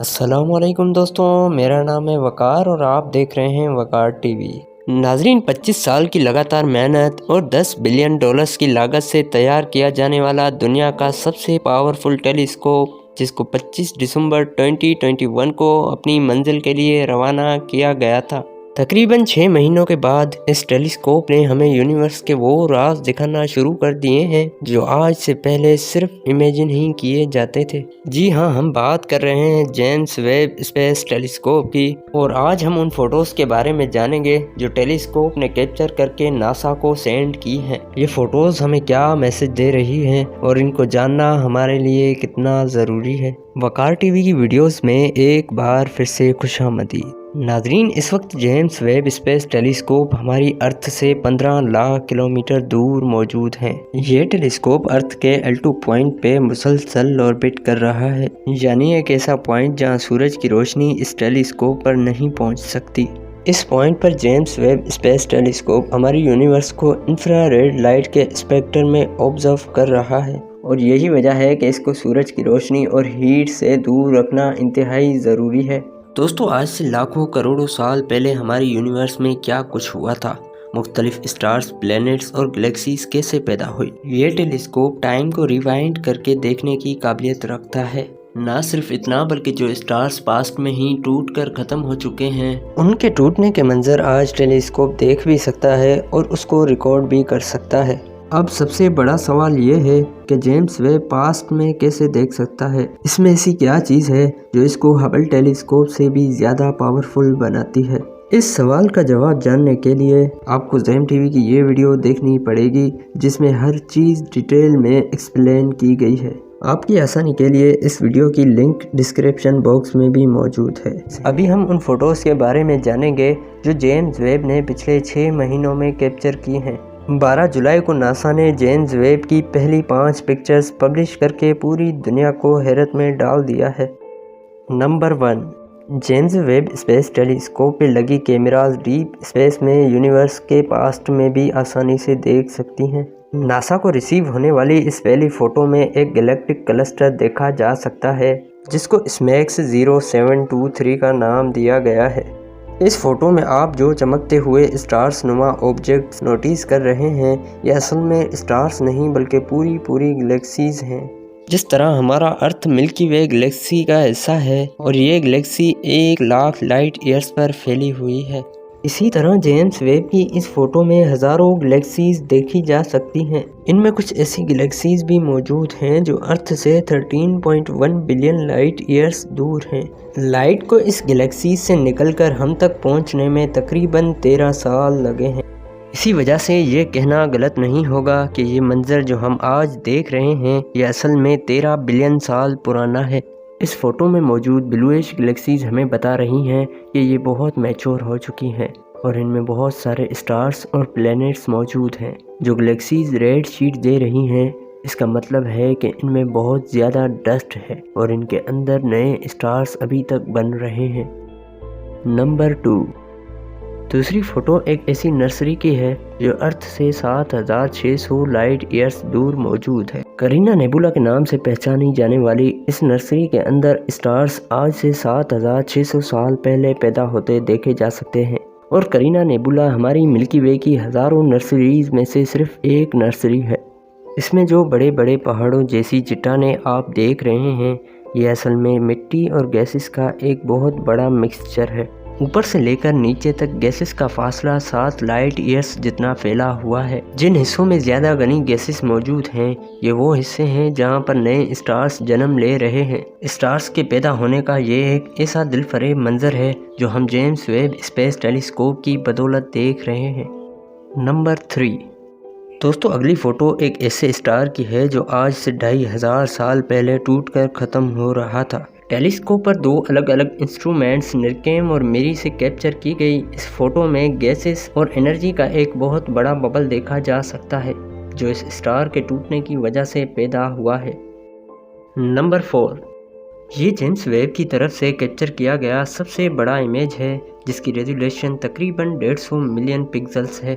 السلام علیکم دوستوں، میرا نام ہے وقار اور آپ دیکھ رہے ہیں وقار ٹی وی۔ ناظرین، 25 سال کی لگاتار محنت اور $10 بلین کی لاگت سے تیار کیا جانے والا دنیا کا سب سے پاورفل ٹیلی اسکوپ، جس کو 25 دسمبر 2021 کو اپنی منزل کے لیے روانہ کیا گیا تھا۔ تقریباً 6 مہینوں کے بعد اس ٹیلی اسکوپ نے ہمیں یونیورس کے وہ راز دکھانا شروع کر دیے ہیں جو آج سے پہلے صرف امیجن ہی کیے جاتے تھے۔ جی ہاں، ہم بات کر رہے ہیں جیمس ویب اسپیس ٹیلی اسکوپ کی، اور آج ہم ان فوٹوز کے بارے میں جانیں گے جو ٹیلی اسکوپ نے کیپچر کر کے ناسا کو سینڈ کی ہیں۔ یہ فوٹوز ہمیں کیا میسج دے رہی ہیں اور ان کو جاننا ہمارے لیے کتنا ضروری ہے۔ وقار ٹی وی کی ویڈیوز میں ایک بار پھر سے خوش آمدید۔ ناظرین، اس وقت جیمس ویب اسپیس ٹیلی اسکوپ ہماری ارتھ سے 15 لاکھ کلومیٹر دور موجود ہے۔ یہ ٹیلی اسکوپ ارتھ کے L2 پوائنٹ پہ مسلسل آربٹ کر رہا ہے، یعنی ایک ایسا پوائنٹ جہاں سورج کی روشنی اس ٹیلی اسکوپ پر نہیں پہنچ سکتی۔ اس پوائنٹ پر جیمس ویب اسپیس ٹیلی اسکوپ ہماری یونیورس کو انفرا ریڈ لائٹ کے اسپیکٹرم میں آبزرو کر رہا ہے، اور یہی وجہ ہے کہ اس کو سورج کی روشنی اور ہیٹ سے دور رکھنا انتہائی ضروری ہے۔ دوستو، آج سے لاکھوں کروڑوں سال پہلے ہماری یونیورس میں کیا کچھ ہوا تھا؟ مختلف اسٹارز، پلینٹس اور گلیکسیز کیسے پیدا ہوئی؟ یہ ٹیلی اسکوپ ٹائم کو ریوائنڈ کر کے دیکھنے کی قابلیت رکھتا ہے۔ نہ صرف اتنا بلکہ جو اسٹارز پاسٹ میں ہی ٹوٹ کر ختم ہو چکے ہیں، ان کے ٹوٹنے کے منظر آج ٹیلی اسکوپ دیکھ بھی سکتا ہے اور اس کو ریکارڈ بھی کر سکتا ہے۔ اب سب سے بڑا سوال یہ ہے کہ جیمس ویب پاسٹ میں کیسے دیکھ سکتا ہے؟ اس میں ایسی کیا چیز ہے جو اس کو ہبل ٹیلی اسکوپ سے بھی زیادہ پاورفل بناتی ہے؟ اس سوال کا جواب جاننے کے لیے آپ کو زیم ٹی وی کی یہ ویڈیو دیکھنی پڑے گی، جس میں ہر چیز ڈیٹیل میں ایکسپلین کی گئی ہے۔ آپ کی آسانی کے لیے اس ویڈیو کی لنک ڈسکرپشن باکس میں بھی موجود ہے۔ ابھی ہم ان فوٹوز کے بارے میں جانیں گے جو جیمس ویب نے پچھلے 6 مہینوں میں کیپچر کی ہیں۔ 12 جولائی کو ناسا نے جیمس ویب کی پہلی 5 پکچرز پبلش کر کے پوری دنیا کو حیرت میں ڈال دیا ہے۔ نمبر 1، جیمس ویب اسپیس ٹیلی اسکوپ پہ لگی کیمراز ڈیپ اسپیس میں یونیورس کے پاسٹ میں بھی آسانی سے دیکھ سکتی ہیں۔ ناسا کو ریسیو ہونے والی اس پہلی فوٹو میں ایک گلیکٹک کلسٹر دیکھا جا سکتا ہے جس کو اسمیکس 0723 کا نام دیا گیا ہے۔ اس فوٹو میں آپ جو چمکتے ہوئے اسٹارز نما آبجیکٹس نوٹس کر رہے ہیں، یہ اصل میں اسٹارز نہیں بلکہ پوری گلیکسیز ہیں۔ جس طرح ہمارا ارتھ ملکی وے گلیکسی کا حصہ ہے اور یہ گلیکسی 1 لاکھ لائٹ ایئرز پر پھیلی ہوئی ہے، اسی طرح جیمس ویب کی اس فوٹو میں ہزاروں گلیکسیز دیکھی جا سکتی ہیں۔ ان میں کچھ ایسی گلیکسیز بھی موجود ہیں جو ارتھ سے 13.1 بلین لائٹ ایئرز دور ہیں۔ لائٹ کو اس گلیکسیز سے نکل کر ہم تک پہنچنے میں تقریباً 13 سال لگے ہیں۔ اسی وجہ سے یہ کہنا غلط نہیں ہوگا کہ یہ منظر جو ہم آج دیکھ رہے ہیں یہ اصل میں 13 بلین سال پرانا ہے۔ اس فوٹو میں موجود بلوئش گلیکسیز ہمیں بتا رہی ہیں کہ یہ بہت میچور ہو چکی ہیں اور ان میں بہت سارے اسٹارز اور پلینٹس موجود ہیں۔ جو گلیکسیز ریڈ شیٹ دے رہی ہیں، اس کا مطلب ہے کہ ان میں بہت زیادہ ڈسٹ ہے اور ان کے اندر نئے اسٹارز ابھی تک بن رہے ہیں۔ نمبر 2، دوسری فوٹو ایک ایسی نرسری کی ہے جو ارتھ سے 7600 لائٹ ایئرز دور موجود ہے۔ کرینا نیبولا کے نام سے پہچانی جانے والی اس نرسری کے اندر اسٹارز آج سے 7600 سال پہلے پیدا ہوتے دیکھے جا سکتے ہیں، اور کرینا نیبولا ہماری ملکی وے کی ہزاروں نرسریز میں سے صرف ایک نرسری ہے۔ اس میں جو بڑے بڑے پہاڑوں جیسی چٹانیں آپ دیکھ رہے ہیں، یہ اصل میں مٹی اور گیسز کا ایک بہت بڑا مکسچر ہے۔ اوپر سے لے کر نیچے تک گیسز کا فاصلہ 7 لائٹ ایئرز جتنا پھیلا ہوا ہے۔ جن حصوں میں زیادہ گھنی گیسز موجود ہیں، یہ وہ حصے ہیں جہاں پر نئے اسٹارز جنم لے رہے ہیں۔ اسٹارز کے پیدا ہونے کا یہ ایک ایسا دل فریب منظر ہے جو ہم جیمس ویب اسپیس ٹیلی اسکوپ کی بدولت دیکھ رہے ہیں۔ نمبر 3، دوستو، اگلی فوٹو ایک ایسے اسٹار کی ہے جو آج سے 2500 سال پہلے ٹوٹ کر ختم ہو رہا تھا۔ ٹیلی اسکوپ پر 2 الگ الگ انسٹرومنٹس نرکیم اور میری سے کیپچر کی گئی اس فوٹو میں گیسز اور انرجی کا ایک بہت بڑا ببل دیکھا جا سکتا ہے جو اس اسٹار کے ٹوٹنے کی وجہ سے پیدا ہوا ہے۔ نمبر 4، یہ جیمس ویب کی طرف سے کیپچر کیا گیا سب سے بڑا امیج ہے جس کی ریزولوشن تقریباً 150 ملین پکسلز ہے۔